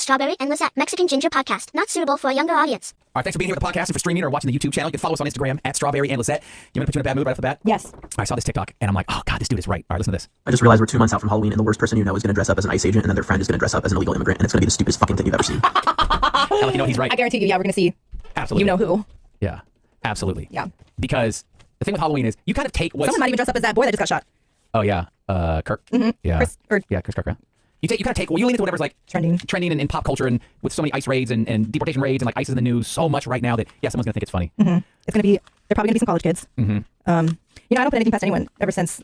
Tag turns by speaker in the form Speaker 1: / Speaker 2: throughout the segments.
Speaker 1: Strawberry and Lizette Mexican Ginger Podcast. Not suitable for a younger audience.
Speaker 2: All right, thanks for being here with the podcast and for streaming or watching the YouTube channel. You can follow us on Instagram at Strawberry and Lizette. You want to put you in a bad mood right off the bat?
Speaker 3: Yes.
Speaker 2: I saw this TikTok and I'm like, oh God, this dude is right. All right, listen to this.
Speaker 4: I just realized we're 2 months out from Halloween and the worst person you know is going to dress up as an ICE agent and then their friend is going to dress up as an illegal immigrant and it's going to be the stupidest fucking thing you've ever seen.
Speaker 2: Like, you know, he's right.
Speaker 3: I guarantee you, yeah, we're going to see.
Speaker 2: Absolutely.
Speaker 3: You know who.
Speaker 2: Yeah, absolutely.
Speaker 3: Yeah.
Speaker 2: Because the thing with Halloween is you kind of take what's...
Speaker 3: Someone might even dress up as that boy that just got shot.
Speaker 2: Oh, yeah. Kirk.
Speaker 3: Mm-hmm.
Speaker 2: Yeah.
Speaker 3: Chris
Speaker 2: Kirk, yeah. You kind of take, well, you lean into whatever's like
Speaker 3: trending
Speaker 2: in pop culture and with so many ICE raids and deportation raids and like ICE is in the news so much right now that, yeah, someone's going to think it's funny.
Speaker 3: Mm-hmm. It's going to be, they're probably going to be some college kids.
Speaker 2: Mm-hmm.
Speaker 3: You know, I don't put anything past anyone ever since,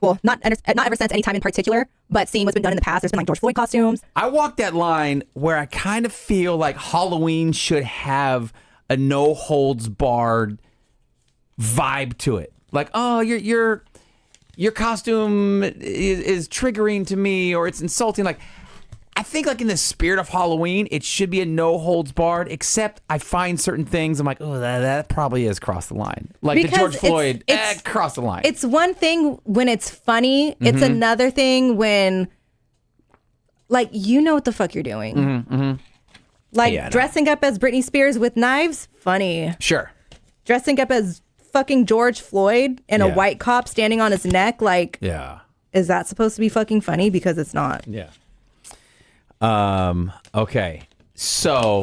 Speaker 3: well, not ever since any time in particular, but seeing what's been done in the past. There's been like George Floyd costumes.
Speaker 5: I walk that line where I kind of feel like Halloween should have a no holds barred vibe to it. Like, oh, your costume is triggering to me or it's insulting. Like, I think like in the spirit of Halloween, it should be a no holds barred, except I find certain things I'm like, oh, that probably is cross the line. Like
Speaker 3: Because
Speaker 5: the George Floyd,
Speaker 3: it's
Speaker 5: cross the line.
Speaker 3: It's one thing when it's funny. It's another thing when, like, you know what the fuck you're doing. Like, dressing up as Britney Spears with knives, funny.
Speaker 5: Sure.
Speaker 3: Dressing up as fucking George Floyd and a white cop standing on his neck, like, is that supposed to be fucking funny? Because it's not.
Speaker 5: Yeah. Okay. So,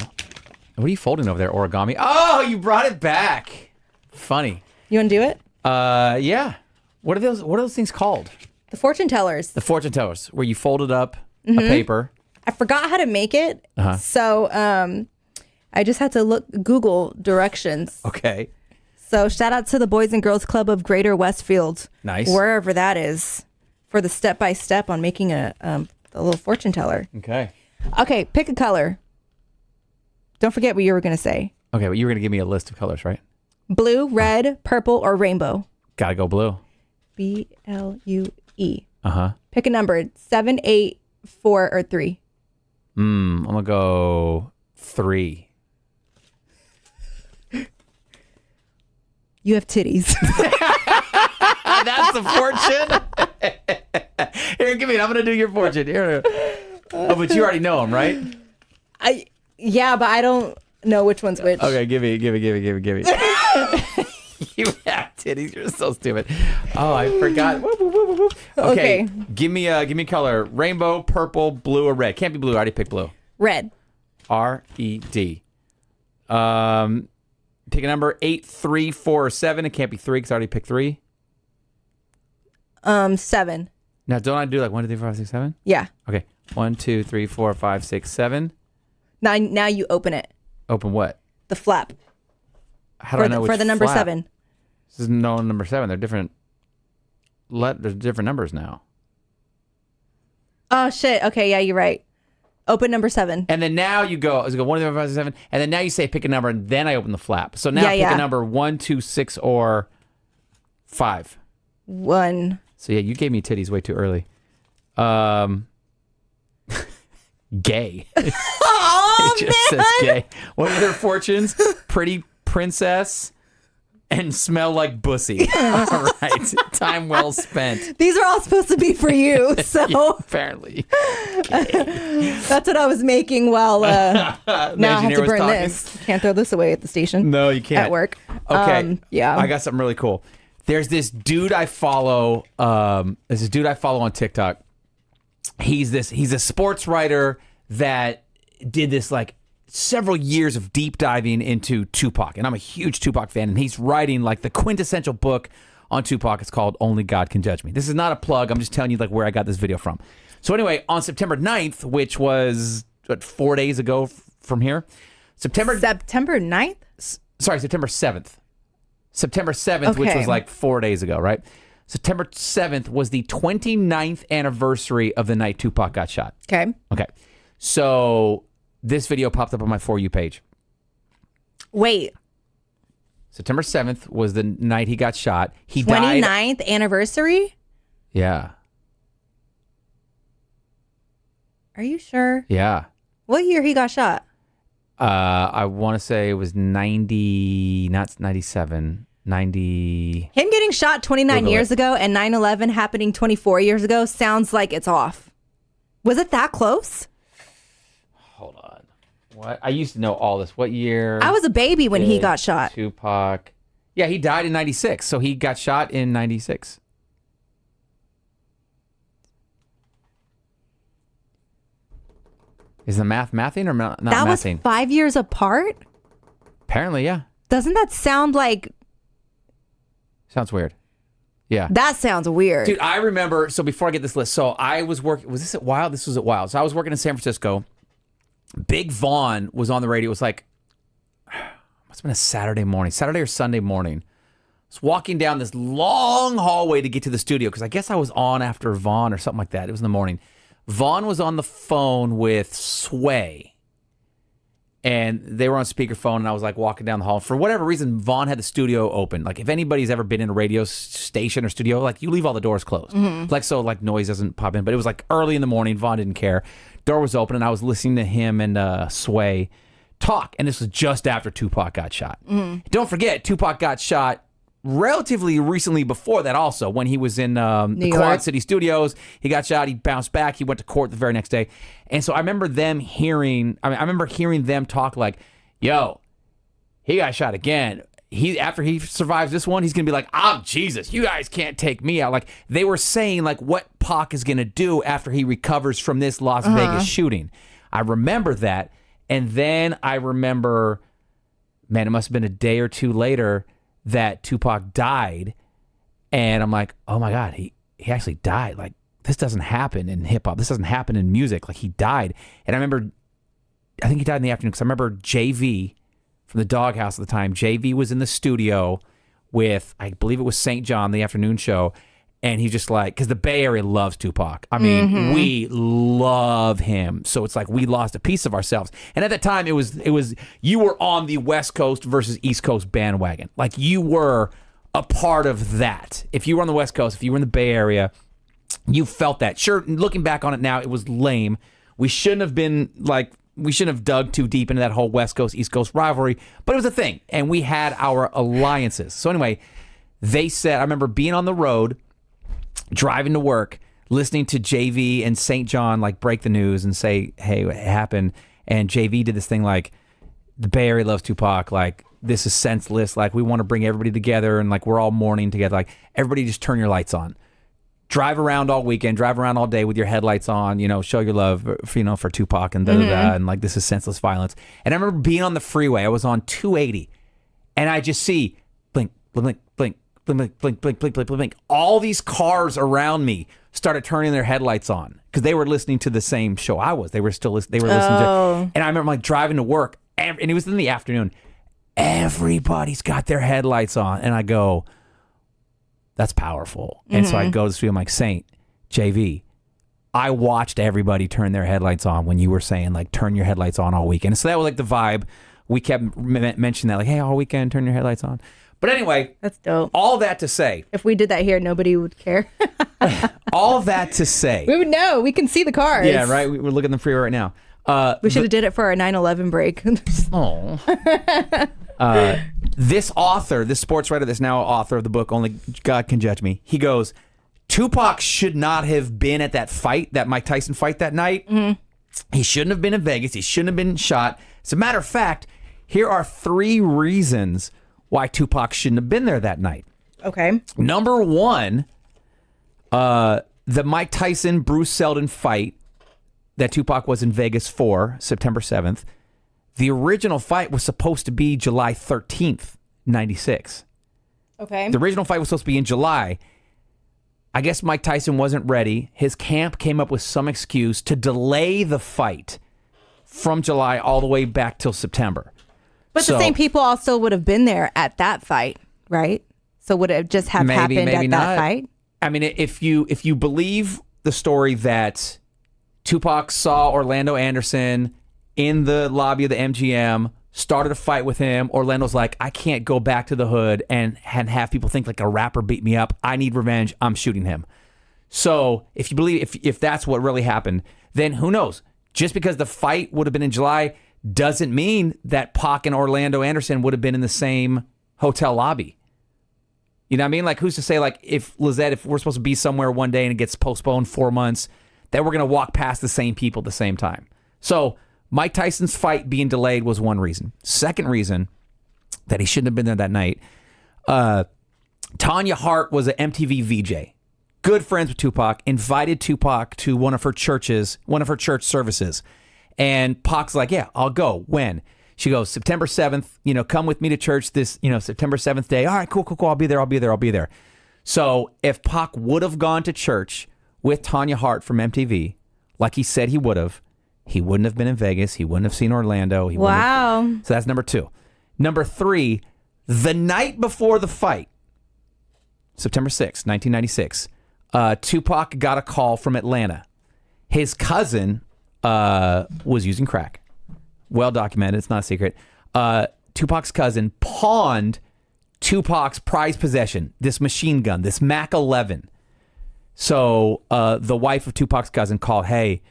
Speaker 5: what are you folding over there, origami? Oh, you brought it back. Funny.
Speaker 3: You want to do it?
Speaker 5: Yeah. What are those things called?
Speaker 3: The fortune tellers.
Speaker 5: The fortune tellers, where you folded up a paper.
Speaker 3: I forgot how to make it. So, I just had to Google directions.
Speaker 5: Okay.
Speaker 3: So shout out to the Boys and Girls Club of Greater Westfield.
Speaker 5: Nice.
Speaker 3: Wherever that is for the step-by-step on making a little fortune teller.
Speaker 5: Okay.
Speaker 3: Okay, pick a color. Don't forget what you were going to say.
Speaker 5: Okay, but you were going to give me a list of colors, right?
Speaker 3: Blue, red, purple, or rainbow.
Speaker 5: Gotta go blue.
Speaker 3: BLUE.
Speaker 5: Uh-huh.
Speaker 3: Pick a number, 7, 8, 4, or 3.
Speaker 5: I'm going to go 3.
Speaker 3: You have titties.
Speaker 5: That's the fortune? Here, give me it. I'm going to do your fortune. Here. Oh, but you already know them, right?
Speaker 3: Yeah, but I don't know which one's which.
Speaker 5: Okay, give me. You have titties. You're so stupid. Oh, I forgot. Okay. Give me a color. Rainbow, purple, blue, or red. Can't be blue. I already picked blue.
Speaker 3: Red.
Speaker 5: RED. Pick a number 8, 3, 4, or 7. It can't be 3 because I already picked 3.
Speaker 3: 7.
Speaker 5: Now, don't I do like 1, 2, 3, 4, 5, 6, 7?
Speaker 3: Yeah.
Speaker 5: Okay. 1, 2, 3, 4, 5, 6, 7.
Speaker 3: Now you open it.
Speaker 5: Open what?
Speaker 3: The flap.
Speaker 5: How do I know which
Speaker 3: for the number
Speaker 5: flap?
Speaker 3: 7?
Speaker 5: This is no number 7. They're different. There's different numbers now.
Speaker 3: Oh shit. Okay, yeah, you're right. Open number 7.
Speaker 5: And then now you go 1, 2, 3, 4, 5, 6, 7. And then now you say pick a number, and then I open the flap. So now pick a number 1, 2, 6, or 5.
Speaker 3: 1.
Speaker 5: So yeah, you gave me titties way too early. Gay.
Speaker 3: Oh,
Speaker 5: it just says gay. What are their fortunes? Pretty princess and smell like bussy. All right. Time well spent.
Speaker 3: These are all supposed to be for you, so
Speaker 5: Yeah, apparently.
Speaker 3: that's what I was making while now I have to burn this. Can't throw this away at the station.
Speaker 5: No, you can't.
Speaker 3: At work.
Speaker 5: Okay.
Speaker 3: Yeah.
Speaker 5: I got something really cool. There's this dude I follow. On TikTok. He's a sports writer that did this like several years of deep diving into Tupac, and I'm a huge Tupac fan, and he's writing like the quintessential book on Tupac. It's called Only God Can Judge Me. This is not a plug. I'm just telling you like where I got this video from. So anyway, on September 9th, which was 4 days ago from here, September
Speaker 3: 9th?
Speaker 5: Sorry, September 7th. September 7th, which was like 4 days ago, right? September 7th was the 29th anniversary of the night Tupac got shot.
Speaker 3: Okay.
Speaker 5: So this video popped up on my For You page.
Speaker 3: Wait.
Speaker 5: September 7th was the night he got shot. He
Speaker 3: 29th
Speaker 5: died.
Speaker 3: anniversary?
Speaker 5: Yeah.
Speaker 3: Are you sure?
Speaker 5: Yeah.
Speaker 3: What year he got shot?
Speaker 5: I want to say it was 90, not 97, 90.
Speaker 3: Him getting shot 29 years ago and 9/11 happening 24 years ago sounds like it's off. Was it that close?
Speaker 5: Hold What? I used to know all this. What year?
Speaker 3: I was a baby when he got shot.
Speaker 5: Tupac. Yeah, he died in 96, so he got shot in 96. Is the mathing or not
Speaker 3: That was
Speaker 5: mathing?
Speaker 3: 5 years apart?
Speaker 5: Apparently, yeah.
Speaker 3: Doesn't that sound like...
Speaker 5: Sounds weird. Yeah.
Speaker 3: That sounds weird.
Speaker 5: Dude, I remember, so before I get this list, so I was working, was this at Wild? This was at Wild. So I was working in San Francisco. Big Vaughn was on the radio. It was like, must have been a Saturday or Sunday morning. I was walking down this long hallway to get to the studio because I guess I was on after Vaughn or something like that. It was in the morning. Vaughn was on the phone with Sway, and they were on speakerphone, and I was like walking down the hall. For whatever reason, Vaughn had the studio open. Like if anybody's ever been in a radio station or studio, like you leave all the doors closed. Like so like noise doesn't pop in. But it was like early in the morning. Vaughn didn't care. Door was open, and I was listening to him and Sway talk. And this was just after Tupac got shot. Don't forget, Tupac got shot relatively recently before that also, when he was in the Quad City Studios. He got shot, he bounced back, he went to court the very next day. And so I remember hearing them talk like, yo, he got shot again. After he survives this one, he's gonna be like, I'm Jesus, you guys can't take me out. Like they were saying like what Pac is gonna do after he recovers from this Las Vegas shooting. I remember that. And then I remember, man, it must have been a day or two later that Tupac died, and I'm like, oh my God, he actually died. Like, this doesn't happen in hip-hop. This doesn't happen in music. Like, he died. And I think he died in the afternoon, because I remember JV from the Doghouse at the time. JV was in the studio with, I believe it was St. John, the afternoon show, and he's just like, because the Bay Area loves Tupac. I mean, we love him. So it's like we lost a piece of ourselves. And at that time, it was you were on the West Coast versus East Coast bandwagon. Like you were a part of that. If you were on the West Coast, if you were in the Bay Area, you felt that. Sure, looking back on it now, it was lame. We shouldn't have dug too deep into that whole West Coast, East Coast rivalry, but it was a thing. And we had our alliances. So anyway, they said, I remember being on the road, driving to work, listening to JV and St. John like break the news and say, hey, what happened? And JV did this thing like, the Bay Area loves Tupac, like this is senseless, like we want to bring everybody together and like we're all mourning together, like everybody just turn your lights on. Drive around all weekend, drive around all day with your headlights on, show your love for Tupac and da-da-da, and like this is senseless violence. And I remember being on the freeway, I was on 280, and I just see blink, blink, blink, blink, blink, blink, blink, blink, blink. All these cars around me started turning their headlights on because they were listening to the same show I was. They were listening to, and I remember like driving to work, and it was in the afternoon. Everybody's got their headlights on, and I go, that's powerful. And so I go to the studio, I'm like, Saint, JV, I watched everybody turn their headlights on when you were saying like turn your headlights on all weekend. And so that was like the vibe. We kept mentioning that, like, hey, all weekend, turn your headlights on. But anyway,
Speaker 3: that's dope.
Speaker 5: All that to say,
Speaker 3: if we did that here, nobody would care.
Speaker 5: all that to say,
Speaker 3: we would know. We can see the cars.
Speaker 5: Yeah, right. We're looking at the freeway right now.
Speaker 3: We should have did it for our 9/11 break.
Speaker 5: This author, this sports writer that's now author of the book Only God Can Judge Me, he goes, Tupac should not have been at that fight, that Mike Tyson fight that night. He shouldn't have been in Vegas. He shouldn't have been shot. As a matter of fact, here are 3 reasons why Tupac shouldn't have been there that night.
Speaker 3: Okay.
Speaker 5: Number 1, the Mike Tyson Bruce Seldon fight that Tupac was in Vegas for, September 7th. The original fight was supposed to be July 13th, 96.
Speaker 3: Okay.
Speaker 5: The original fight was supposed to be in July. I guess Mike Tyson wasn't ready. His camp came up with some excuse to delay the fight from July all the way back till September.
Speaker 3: But the same people all still would have been there at that fight, right? So would it just have happened at that fight?
Speaker 5: I mean, if you believe the story that Tupac saw Orlando Anderson in the lobby of the MGM, started a fight with him. Orlando's like, I can't go back to the hood and have people think like a rapper beat me up. I need revenge. I'm shooting him. So if you believe, if that's what really happened, then who knows? Just because the fight would have been in July doesn't mean that Pac and Orlando Anderson would have been in the same hotel lobby. You know what I mean? Like, who's to say, like, if we're supposed to be somewhere one day and it gets postponed 4 months, that we're going to walk past the same people at the same time. So
Speaker 2: Mike Tyson's fight being delayed was one reason. Second reason that he shouldn't have been there that night. Tanya Hart was an MTV VJ. Good friends with Tupac, invited Tupac to one of her church services. And Pac's like, yeah, I'll go. When? She goes, September 7th, come with me to church this, September 7th day. All right, cool. I'll be there. So if Pac would have gone to church with Tanya Hart from MTV, like he said he would have, he wouldn't have been in Vegas. He wouldn't have seen Orlando.
Speaker 3: Wow.
Speaker 2: So that's number 2. Number 3, the night before the fight, September 6th, 1996, Tupac got a call from Atlanta. His cousin was using crack. Well documented. It's not a secret. Tupac's cousin pawned Tupac's prized possession, this machine gun, this Mac 11. So the wife of Tupac's cousin called, hey,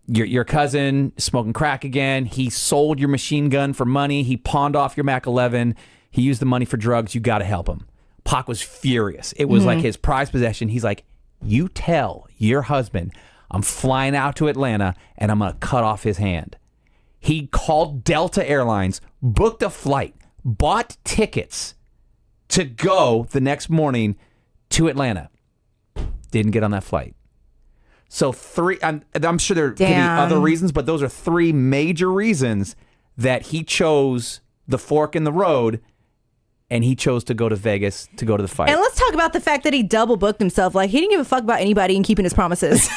Speaker 2: your cousin is smoking crack again. He sold your machine gun for money. He pawned off your Mac 11. He used the money for drugs. You got to help him. Pac was furious. It was like his prized possession. He's like, you tell your husband I'm flying out to Atlanta and I'm going to cut off his hand. He called Delta Airlines, booked a flight, bought tickets to go the next morning to Atlanta. Didn't get on that flight. So 3, I'm sure there could be other reasons, but those are 3 major reasons that he chose the fork in the road and he chose to go to Vegas to go to the fight.
Speaker 3: And let's talk about the fact that he double booked himself. Like, he didn't give a fuck about anybody and keeping his promises.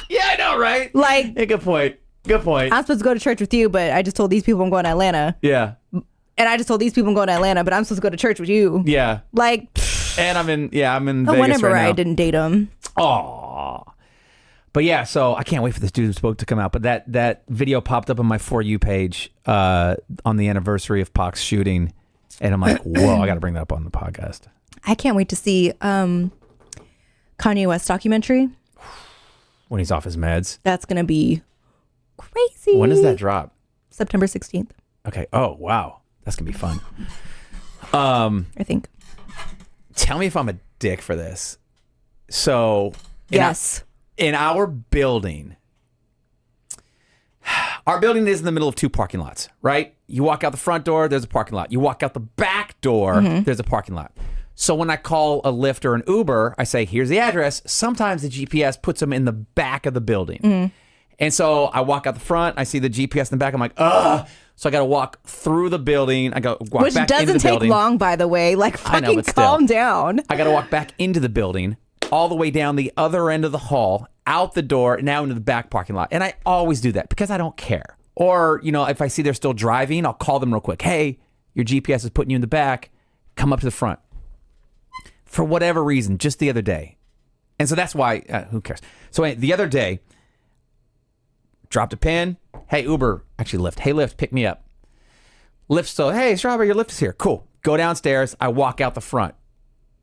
Speaker 2: Yeah, I know, right?
Speaker 3: Like,
Speaker 2: yeah, good point. I'm
Speaker 3: supposed to go to church with you, but I just told these people I'm going to Atlanta.
Speaker 2: Yeah.
Speaker 3: And I just told these people I'm going to Atlanta, but I'm supposed to go to church with you.
Speaker 2: Yeah.
Speaker 3: Like,
Speaker 2: and I'm in
Speaker 3: no
Speaker 2: Vegas
Speaker 3: wonder
Speaker 2: right now.
Speaker 3: I didn't date him.
Speaker 2: Aw. But yeah, so I can't wait for this dude who spoke to come out. But that video popped up on my For You page on the anniversary of Pac's shooting. And I'm like, whoa, I got to bring that up on the podcast.
Speaker 3: I can't wait to see Kanye West documentary.
Speaker 2: When he's off his meds.
Speaker 3: That's going to be crazy.
Speaker 2: When does that drop?
Speaker 3: September 16th.
Speaker 2: Okay. Oh, wow. That's going to be fun.
Speaker 3: I think.
Speaker 2: Tell me if I'm a dick for this. So.
Speaker 3: Yes.
Speaker 2: In our building is in the middle of 2 parking lots, right? You walk out the front door, there's a parking lot. You walk out the back door, there's a parking lot. So when I call a Lyft or an Uber, I say, here's the address. Sometimes the GPS puts them in the back of the building. And so I walk out the front, I see the GPS in the back, I'm like, ugh. So I got to walk through the building. I go walk
Speaker 3: Which
Speaker 2: back into the
Speaker 3: doesn't take
Speaker 2: building.
Speaker 3: long, by the way. Like, fucking calm down.
Speaker 2: I got to walk back into the building, all the way down the other end of the hall, out the door, now into the back parking lot. And I always do that because I don't care. Or, if I see they're still driving, I'll call them real quick. Hey, your GPS is putting you in the back. Come up to the front. For whatever reason, just the other day. And so that's why, who cares? So anyway, the other day, dropped a pin. Hey, Uber, actually Lyft. Hey, Lyft, pick me up. Lyft still, hey, Strawberry, your Lyft is here. Cool. Go downstairs. I walk out the front.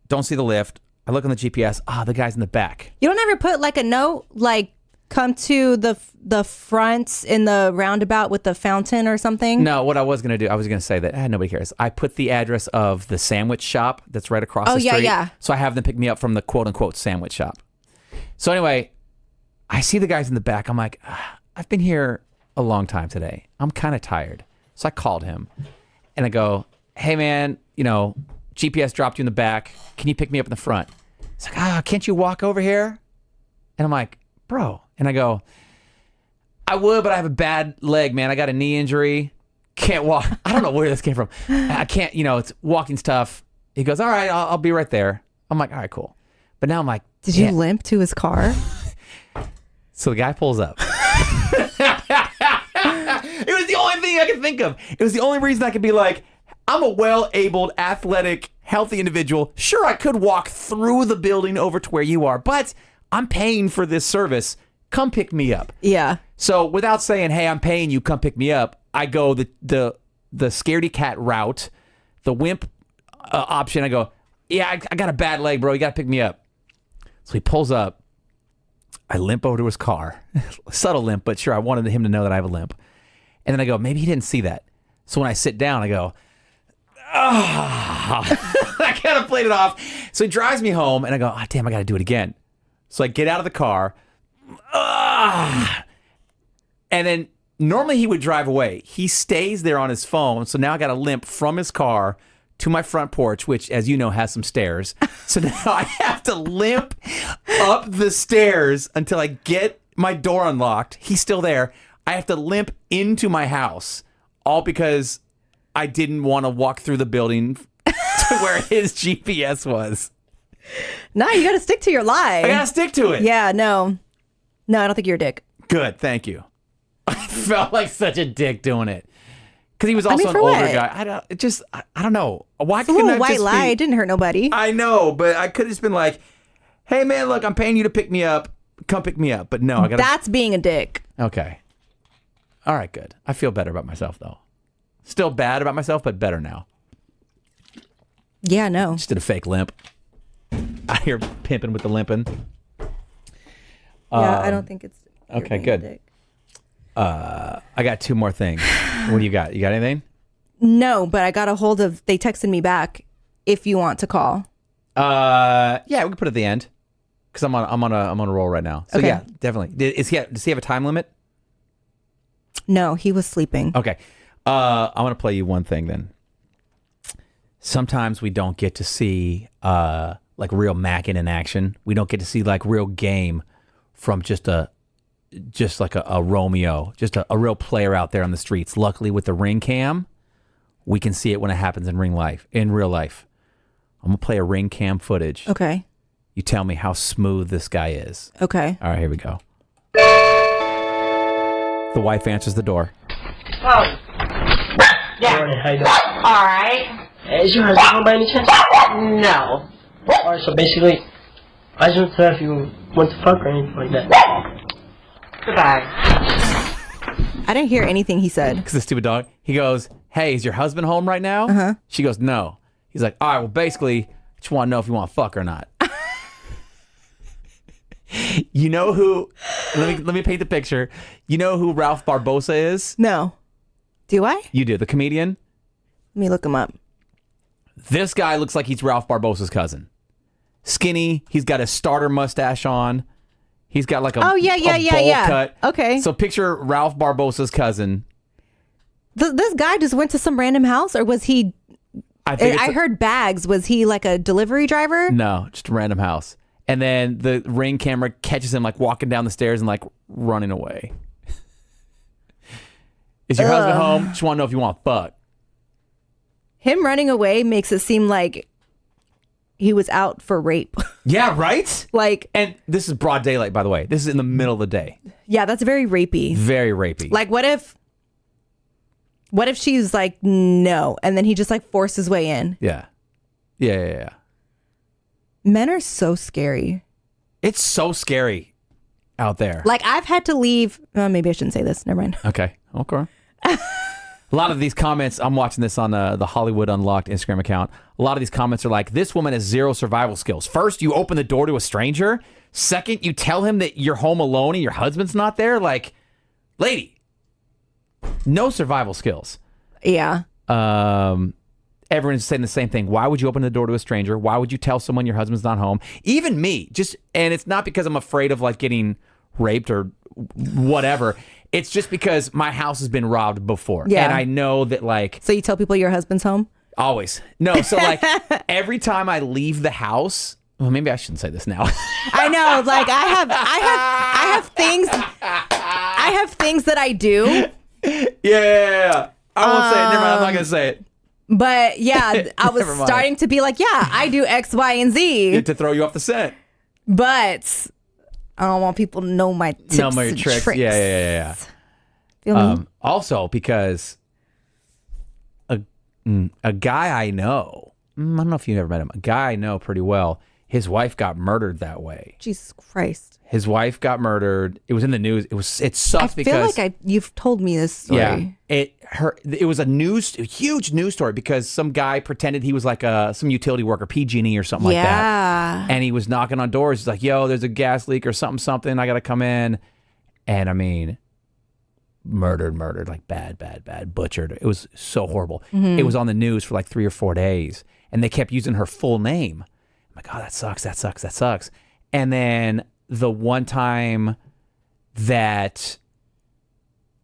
Speaker 2: Don't see the Lyft. I look on the GPS. The guy's in the back.
Speaker 3: You don't ever put like a note, like come to the front in the roundabout with the fountain or something?
Speaker 2: No, what I was going to do, I was going to say that nobody cares. I put the address of the sandwich shop that's right across the street.
Speaker 3: Yeah.
Speaker 2: So I have them pick me up from the quote unquote sandwich shop. So anyway, I see the guys in the back. I'm like, I've been here a long time today. I'm kind of tired. So I called him and I go, hey man, GPS dropped you in the back. Can you pick me up in the front? He's like, can't you walk over here? And I'm like, bro. And I go, I would, but I have a bad leg, man. I got a knee injury. Can't walk. I don't know where this came from. I can't, it's walking's tough. He goes, all right, I'll be right there. I'm like, all right, cool. But now I'm like,
Speaker 3: did you limp to his car?
Speaker 2: So the guy pulls up. It was the only thing I could think of. It was the only reason I could be like, I'm a well-abled, athletic, healthy individual. Sure, I could walk through the building over to where you are, but I'm paying for this service. Come pick me up.
Speaker 3: Yeah.
Speaker 2: So without saying, hey, I'm paying you, come pick me up, I go the scaredy cat route, the wimp option. I go, yeah, I got a bad leg, bro. You got to pick me up. So he pulls up. I limp over to his car. Subtle limp, but sure, I wanted him to know that I have a limp. And then I go, maybe he didn't see that. So when I sit down, I go, I kind of played it off. So he drives me home, and I go, damn, I got to do it again. So I get out of the car, and then normally he would drive away. He stays there on his phone. So now I got to limp from his car to my front porch, which, as you know, has some stairs. So now I have to limp up the stairs until I get my door unlocked. He's still there. I have to limp into my house, all because I didn't want to walk through the building to where his GPS was.
Speaker 3: No, you got to stick to your lie.
Speaker 2: I got to stick to it.
Speaker 3: Yeah, no. No, I don't think you're a dick.
Speaker 2: Good, thank you. I felt like such a dick doing it. Because he was also an older guy. I don't know. Why
Speaker 3: it's a little white lie. It didn't hurt nobody.
Speaker 2: I know, but I could have just been like, hey, man, look, I'm paying you to pick me up. Come pick me up. But no, I got to.
Speaker 3: That's being a dick.
Speaker 2: Okay. All right, good. I feel better about myself, though. Still bad about myself, but better now.
Speaker 3: Yeah, no.
Speaker 2: Just did a fake limp. Out here pimping with the limping.
Speaker 3: Yeah, I don't think it's.
Speaker 2: Okay, good. I got two more things. What do you got? You got anything?
Speaker 3: No, but I got a hold of. They texted me back. If you want to call.
Speaker 2: Yeah, we can put it at the end because I'm on a roll right now. So
Speaker 3: okay.
Speaker 2: Yeah, definitely. Does he have a time limit?
Speaker 3: No, he was sleeping.
Speaker 2: Okay, I want to play you one thing then. Sometimes we don't get to see like real Mackin in action. We don't get to see like real game from just like a Romeo, just a real player out there on the streets. Luckily, with the Ring Cam, we can see it when it happens in real life. I'm gonna play a Ring Cam footage.
Speaker 3: Okay.
Speaker 2: You tell me how smooth this guy is.
Speaker 3: Okay.
Speaker 2: All right, here we go. The wife answers the door.
Speaker 6: Oh. Yeah.
Speaker 7: Morning, how you doing?
Speaker 6: Alright.
Speaker 7: Is your husband home by any chance?
Speaker 6: No.
Speaker 7: Alright, so basically, I just want to know if you want to fuck or anything like that.
Speaker 6: Goodbye.
Speaker 3: I didn't hear anything he said.
Speaker 2: Because the stupid dog. He goes, hey, is your husband home right now?
Speaker 3: Uh-huh.
Speaker 2: She goes, no. He's like, all right, well, basically, just want to know if you want to fuck or not. You know who, let me paint the picture. You know who Ralph Barbosa is?
Speaker 3: No. Do I?
Speaker 2: You do, the comedian.
Speaker 3: Let me look him up.
Speaker 2: This guy looks like he's Ralph Barbosa's cousin. Skinny, he's got a starter mustache on. He's got like a bowl cut.
Speaker 3: Okay.
Speaker 2: So picture Ralph Barbosa's cousin.
Speaker 3: This guy just went to some random house, or was he? I heard bags. Was he like a delivery driver?
Speaker 2: No, just a random house. And then the Ring camera catches him like walking down the stairs and like running away. Is your husband home? Just want to know if you want to fuck.
Speaker 3: Him running away makes it seem like he was out for rape.
Speaker 2: Yeah, right?
Speaker 3: Like,
Speaker 2: and this is broad daylight, by the way. This is in the middle of the day.
Speaker 3: Yeah, that's very rapey.
Speaker 2: Very rapey.
Speaker 3: Like, what if she's like, no, and then he just like forced his way in?
Speaker 2: Yeah. Yeah.
Speaker 3: Men are so scary.
Speaker 2: It's so scary out there.
Speaker 3: Like, I've had to leave. Maybe I shouldn't say this. Never mind.
Speaker 2: Okay. A lot of these comments, I'm watching this on the Hollywood Unlocked Instagram account. A lot of these comments are like, this woman has zero survival skills. First, you open the door to a stranger. Second, you tell him that you're home alone and your husband's not there. Like, lady, no survival skills.
Speaker 3: Yeah.
Speaker 2: Everyone's saying the same thing. Why would you open the door to a stranger? Why would you tell someone your husband's not home? Even me, and it's not because I'm afraid of like getting raped or whatever. It's just because my house has been robbed before.
Speaker 3: Yeah.
Speaker 2: And I know that like...
Speaker 3: So you tell people your husband's home?
Speaker 2: Always. No, so like every time I leave the house... Well, maybe I shouldn't say this now.
Speaker 3: I know. Like I have things that I do.
Speaker 2: Yeah. I won't say it. Never mind. I'm not going to say it.
Speaker 3: But yeah, I was starting to be like, yeah, I do X, Y, and Z.
Speaker 2: To throw you off the scent.
Speaker 3: But I don't want people to know my tips and
Speaker 2: tricks.
Speaker 3: tricks.
Speaker 2: Yeah.
Speaker 3: Feel me?
Speaker 2: Also, because a guy I know, I don't know if you've ever met him, a guy I know pretty well, his wife got murdered that way.
Speaker 3: Jesus Christ.
Speaker 2: His wife got murdered. It was in the news. It sucked because...
Speaker 3: I feel like you've told me this story.
Speaker 2: Yeah. It was a huge news story because some guy pretended he was like some utility worker, PG&E or something like that. And he was knocking on doors. He's like, yo, there's a gas leak or something. I got to come in. And I mean, murdered, like bad, butchered. It was so horrible.
Speaker 3: Mm-hmm.
Speaker 2: It was on the news for like 3 or 4 days. And they kept using her full name. I'm like, oh, that sucks. And then the one time that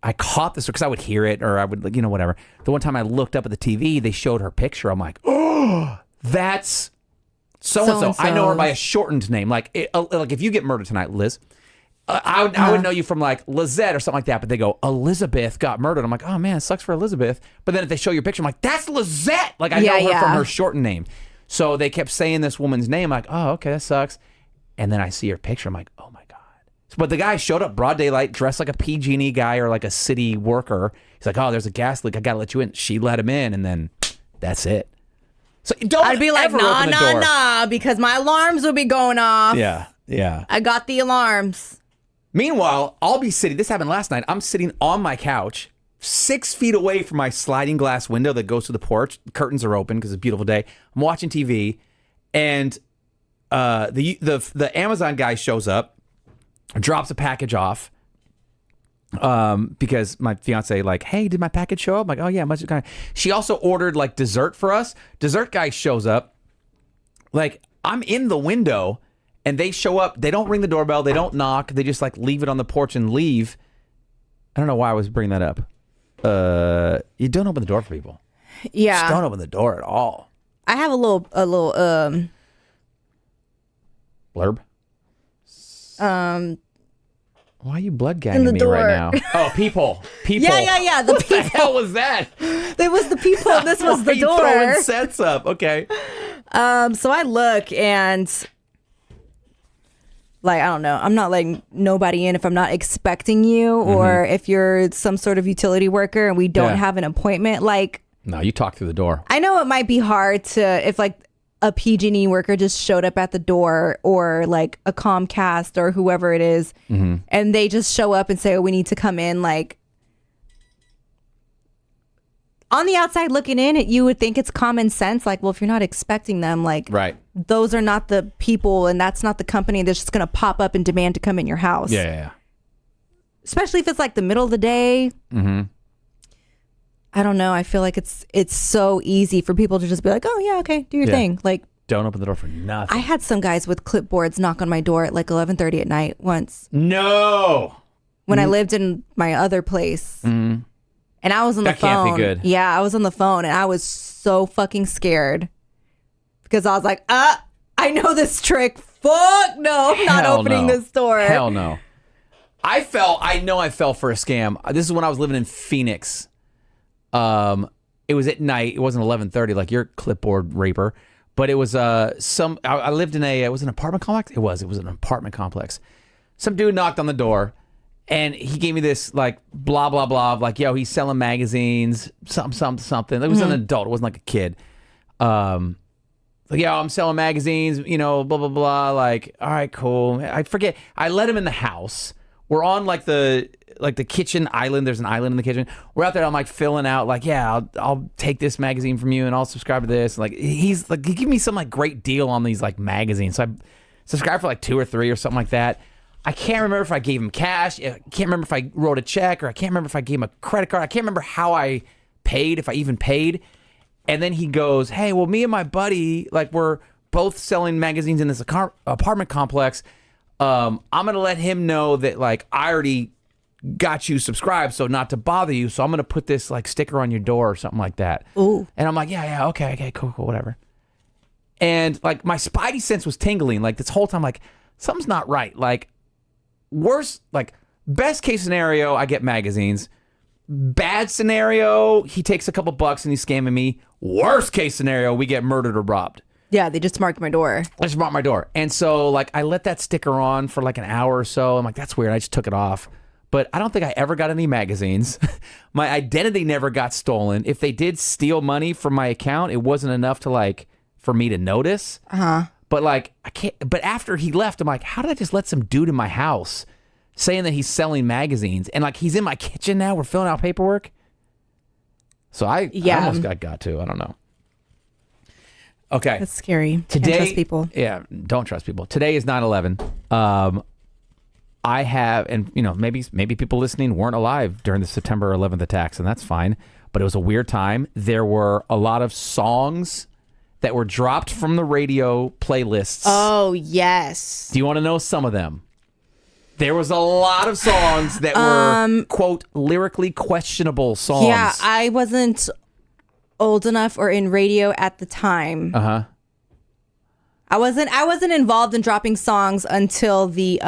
Speaker 2: I caught this because I would hear it or I would, whatever. The one time I looked up at the TV, they showed her picture. I'm like, oh, that's so-and-so. I know her by a shortened name. Like if you get murdered tonight, Liz, I would know you from like Lizette or something like that, but they go, Elizabeth got murdered. I'm like, oh man, it sucks for Elizabeth. But then if they show your picture, I'm like, that's Lizette. Like I know her from her shortened name. So they kept saying this woman's name. I'm like, oh, okay, that sucks. And then I see her picture. I'm like, oh my God. But the guy showed up broad daylight, dressed like a PG&E guy or like a city worker. He's like, oh, there's a gas leak. I got to let you in. She let him in, and then that's it. So
Speaker 3: I'd be like, nah, because my alarms would be going off.
Speaker 2: Yeah.
Speaker 3: I got the alarms.
Speaker 2: Meanwhile, I'll be sitting, this happened last night, I'm sitting on my couch, 6 feet away from my sliding glass window that goes to the porch. The curtains are open because it's a beautiful day. I'm watching TV, and the Amazon guy shows up, drops a package off, because my fiance like, hey, did my package show up? I'm like, oh yeah, much kind of. She also ordered like dessert for us. Dessert guy shows up, like I'm in the window. And they show up, they don't ring the doorbell, they don't knock, they just like leave it on the porch and leave. I don't know why I was bringing that up. You don't open the door for people.
Speaker 3: Yeah.
Speaker 2: Just don't open the door at all.
Speaker 3: I have a little
Speaker 2: blurb? Why are you blood gagging me
Speaker 3: door.
Speaker 2: right now? Oh, people.
Speaker 3: Yeah.
Speaker 2: What the hell was that?
Speaker 3: It was the people, and this was the
Speaker 2: you
Speaker 3: door.
Speaker 2: Throwing sets up. Okay.
Speaker 3: So I look and like, I don't know. I'm not letting nobody in if I'm not expecting you or if you're some sort of utility worker and we don't have an appointment. Like,
Speaker 2: no, you talk through the door.
Speaker 3: I know it might be hard to, if like a PG&E worker just showed up at the door or like a Comcast or whoever it is, and they just show up and say, oh, we need to come in. Like, on the outside looking in, you would think it's common sense. Like, well, if you're not expecting them, like,
Speaker 2: right.
Speaker 3: Those are not the people and that's not the company that's just going to pop up and demand to come in your house.
Speaker 2: Yeah.
Speaker 3: Especially if it's like the middle of the day.
Speaker 2: Mm-hmm.
Speaker 3: I don't know. I feel like it's so easy for people to just be like, oh, yeah, okay, do your thing. Like,
Speaker 2: don't open the door for nothing.
Speaker 3: I had some guys with clipboards knock on my door at like 11:30 at night once.
Speaker 2: No.
Speaker 3: When I lived in my other place. Mm-hmm. And I was on the phone.
Speaker 2: That can't be good.
Speaker 3: Yeah, I was on the phone and I was so fucking scared. Because I was like, I know this trick. Fuck no, I'm not opening this door.
Speaker 2: Hell no. I know I fell for a scam. This is when I was living in Phoenix. It was at night. It wasn't 11:30 like your clipboard raper. But it was I lived in it was an apartment complex? It was an apartment complex. Some dude knocked on the door. And he gave me this like blah blah blah of like, yo, he's selling magazines, something. It was an adult. It wasn't like a kid. Like, yo, I'm selling magazines, blah blah blah. Like, all right, cool. I forget. I let him in the house. We're on like the kitchen island. There's an island in the kitchen. We're out there. I'm like filling out like, yeah, I'll take this magazine from you and I'll subscribe to this. Like he's like, he gave me some like great deal on these like magazines. So I subscribed for like 2 or 3 or something like that. I can't remember if I gave him cash. I can't remember if I wrote a check or I can't remember if I gave him a credit card. I can't remember how I paid, if I even paid. And then he goes, hey, well, me and my buddy, like we're both selling magazines in this apartment complex. I'm going to let him know that like I already got you subscribed, so not to bother you. So I'm going to put this like sticker on your door or something like that.
Speaker 3: Ooh.
Speaker 2: And I'm like, yeah, okay, cool, whatever. And like my spidey sense was tingling like this whole time, like something's not right. Like, worst, like best case scenario, I get magazines. Bad scenario, he takes a couple bucks and he's scamming me. Worst case scenario, we get murdered or robbed.
Speaker 3: Yeah, they just marked my door.
Speaker 2: I just marked my door. And so like I let that sticker on for like an hour or so. I'm like, that's weird. I just took it off. But I don't think I ever got any magazines. My identity never got stolen. If they did steal money from my account, it wasn't enough to like for me to notice. But like I can't. But after he left, I'm like, how did I just let some dude in my house saying that he's selling magazines and like he's in my kitchen now? We're filling out paperwork. So I almost got to. I don't know. Okay,
Speaker 3: that's scary.
Speaker 2: Today,
Speaker 3: can't trust people.
Speaker 2: Yeah, don't trust people. Today is 9/11. I have, and maybe people listening weren't alive during the September 11th attacks, and that's fine. But it was a weird time. There were a lot of songs that were dropped from the radio playlists.
Speaker 3: Oh, yes.
Speaker 2: Do you want to know some of them? There was a lot of songs that were, quote, lyrically questionable songs.
Speaker 3: Yeah, I wasn't old enough or in radio at the time.
Speaker 2: Uh-huh.
Speaker 3: I wasn't involved in dropping songs until the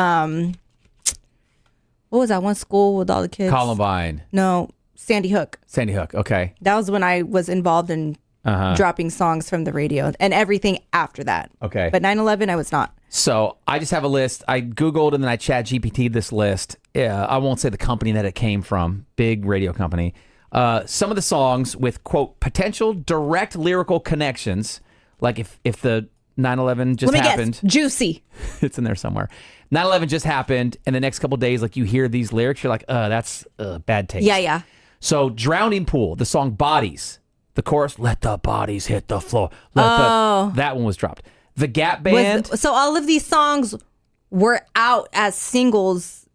Speaker 3: what was that one school with all the kids?
Speaker 2: Columbine.
Speaker 3: No, Sandy Hook.
Speaker 2: Sandy Hook, okay.
Speaker 3: That was when I was involved in dropping songs from the radio and everything after that.
Speaker 2: Okay.
Speaker 3: But 9/11, I was not.
Speaker 2: So I just have a list. I Googled and then I chat GPT'd this list. I won't say the company that it came from. Big radio company. Some of the songs with, quote, potential direct lyrical connections. Like if the 9/11 just happened.
Speaker 3: Guess. Juicy.
Speaker 2: It's in there somewhere. 9/11 just happened. And the next couple of days, like you hear these lyrics, you're like, that's bad taste.
Speaker 3: Yeah.
Speaker 2: So Drowning Pool, the song Bodies. The chorus, let the bodies hit the floor. That one was dropped. The Gap Band.
Speaker 3: So all of these songs were out as singles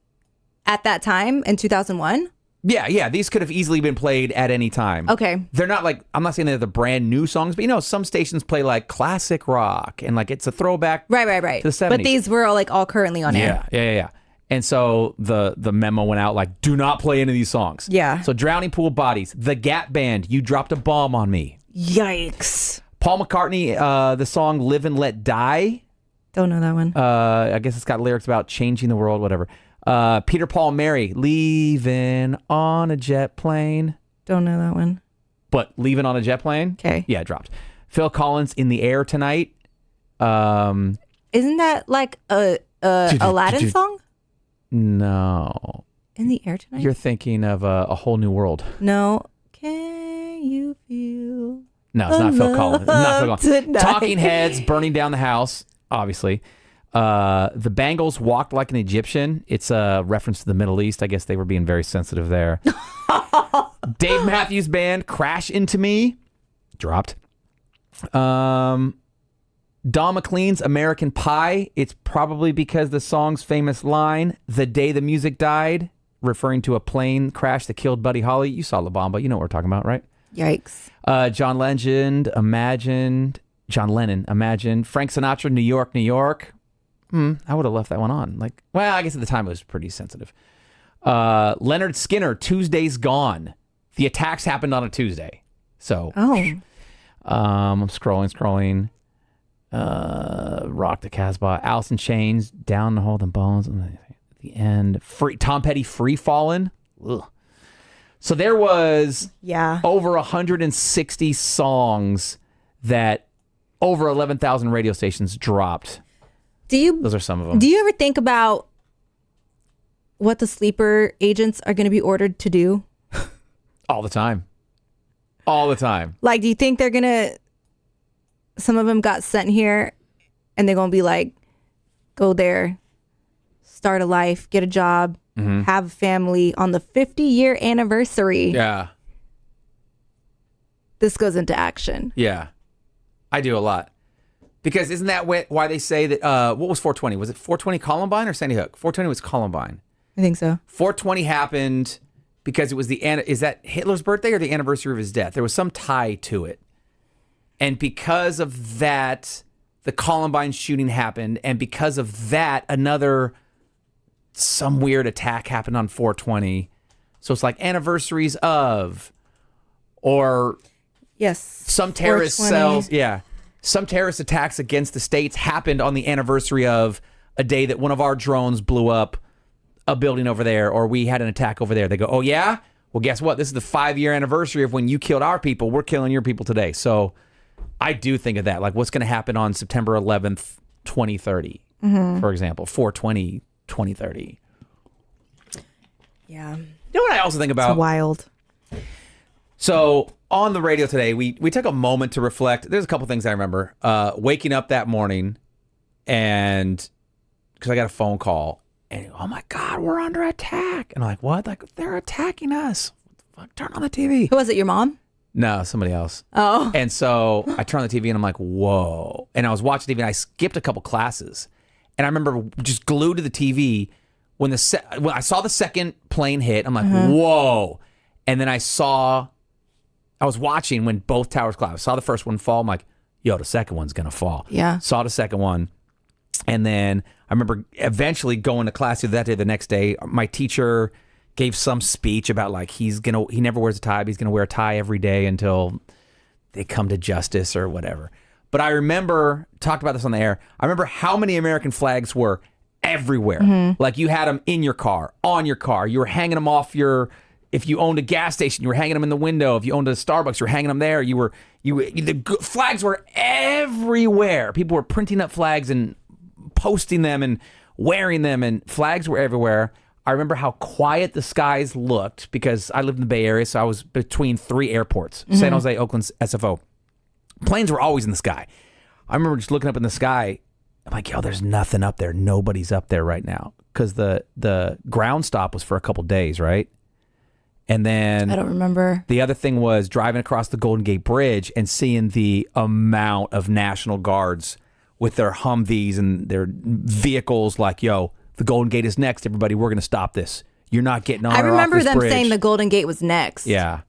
Speaker 3: at that time in 2001?
Speaker 2: Yeah. These could have easily been played at any time.
Speaker 3: Okay.
Speaker 2: They're not like, I'm not saying they're the brand new songs, but some stations play like classic rock and like it's a throwback
Speaker 3: Right.
Speaker 2: to the 70s.
Speaker 3: But these were all currently on air.
Speaker 2: Yeah. And so the memo went out like, do not play any of these songs.
Speaker 3: Yeah.
Speaker 2: So Drowning Pool, Bodies. The Gap Band, You Dropped a Bomb on Me.
Speaker 3: Yikes.
Speaker 2: Paul McCartney, the song Live and Let Die.
Speaker 3: Don't know that one.
Speaker 2: I guess it's got lyrics about changing the world, whatever. Peter, Paul, and Mary, Leaving on a Jet Plane.
Speaker 3: Don't know that one.
Speaker 2: But Leaving on a Jet Plane?
Speaker 3: Okay.
Speaker 2: Yeah, it dropped. Phil Collins, In the Air Tonight.
Speaker 3: Isn't that like a Aladdin song?
Speaker 2: No.
Speaker 3: In the Air Tonight?
Speaker 2: You're thinking of A Whole New World.
Speaker 3: No. Can you feel...
Speaker 2: No, it's not Phil Collins. It's not Phil Collins.
Speaker 3: Tonight.
Speaker 2: Talking Heads, Burning Down the House, obviously. The Bangles, Walked Like an Egyptian. It's a reference to the Middle East. I guess they were being very sensitive there. Dave Matthews Band, Crash Into Me, dropped. Don McLean's American Pie. It's probably because the song's famous line, The Day the Music Died, referring to a plane crash that killed Buddy Holly. You saw La Bamba. You know what we're talking about, right?
Speaker 3: Yikes.
Speaker 2: John Legend, Imagined. John Lennon, Imagined. Frank Sinatra, New York, New York. I would have left that one on. I guess at the time it was pretty sensitive. Leonard Skinner, Tuesday's Gone. The attacks happened on a Tuesday. So, I'm scrolling. Rock the Casbah. Alice in Chains, Down the Hold and Bones. At the end, Tom Petty, Free Fallin'. Ugh. So there was over 160 songs that over 11,000 radio stations dropped. Those are some of them.
Speaker 3: Do you ever think about what the sleeper agents are going to be ordered to do?
Speaker 2: All the time.
Speaker 3: Like, do you think they're going to, some of them got sent here and they're going to be like, go there, start a life, get a job, have a family on the 50-year anniversary.
Speaker 2: Yeah.
Speaker 3: This goes into action.
Speaker 2: Yeah. I do a lot. Because isn't that why they say that, what was 420? Was it 420 Columbine or Sandy Hook? 420 was Columbine.
Speaker 3: I think so.
Speaker 2: 420 happened because it was is that Hitler's birthday or the anniversary of his death? There was some tie to it. And because of that, the Columbine shooting happened. And because of that, some weird attack happened on 420. So it's like anniversaries of, or some terrorist cells. Yeah. Some terrorist attacks against the states happened on the anniversary of a day that one of our drones blew up a building over there, or we had an attack over there. They go, oh yeah? Well, guess what? This is the 5-year anniversary of when you killed our people. We're killing your people today. So I do think of that. Like what's going to happen on September 11th, 2030, for example, 420, 2030.
Speaker 3: Yeah.
Speaker 2: You know what I also think about?
Speaker 3: It's wild.
Speaker 2: So on the radio today, we took a moment to reflect. There's a couple things I remember. Waking up that morning and because I got a phone call and oh my God, we're under attack. And I'm like, what? Like they're attacking us. Fuck, turn on the TV.
Speaker 3: Who was it? Your mom?
Speaker 2: No, somebody else.
Speaker 3: Oh.
Speaker 2: And so I turned on the TV and I'm like, whoa. And I was watching TV and I skipped a couple classes. And I remember just glued to the TV when I saw the second plane hit. I'm like, whoa. And then I was watching when both towers collapsed. I saw the first one fall. I'm like, yo, the second one's going to fall.
Speaker 3: Yeah.
Speaker 2: Saw the second one. And then I remember eventually going to class that day. The next day, my teacher gave some speech about like he never wears a tie, but he's gonna wear a tie every day until they come to justice or whatever. But I remember, talked about this on the air, I remember how many American flags were everywhere. Like you had them in your car, on your car. You were hanging them off if you owned a gas station, you were hanging them in the window. If you owned a Starbucks, you were hanging them there. The flags were everywhere. People were printing up flags and posting them and wearing them, and flags were everywhere. I remember how quiet the skies looked because I lived in the Bay Area, so I was between 3 airports, San Jose, Oakland, SFO. Planes were always in the sky. I remember just looking up in the sky. I'm like, yo, there's nothing up there. Nobody's up there right now because the ground stop was for a couple days, right? And then
Speaker 3: I don't remember.
Speaker 2: The other thing was driving across the Golden Gate Bridge and seeing the amount of National Guards with their Humvees and their vehicles like, yo, the Golden Gate is next, everybody. We're going to stop this. You're not getting on or off this bridge.
Speaker 3: I remember them saying the Golden Gate was next.
Speaker 2: Yeah.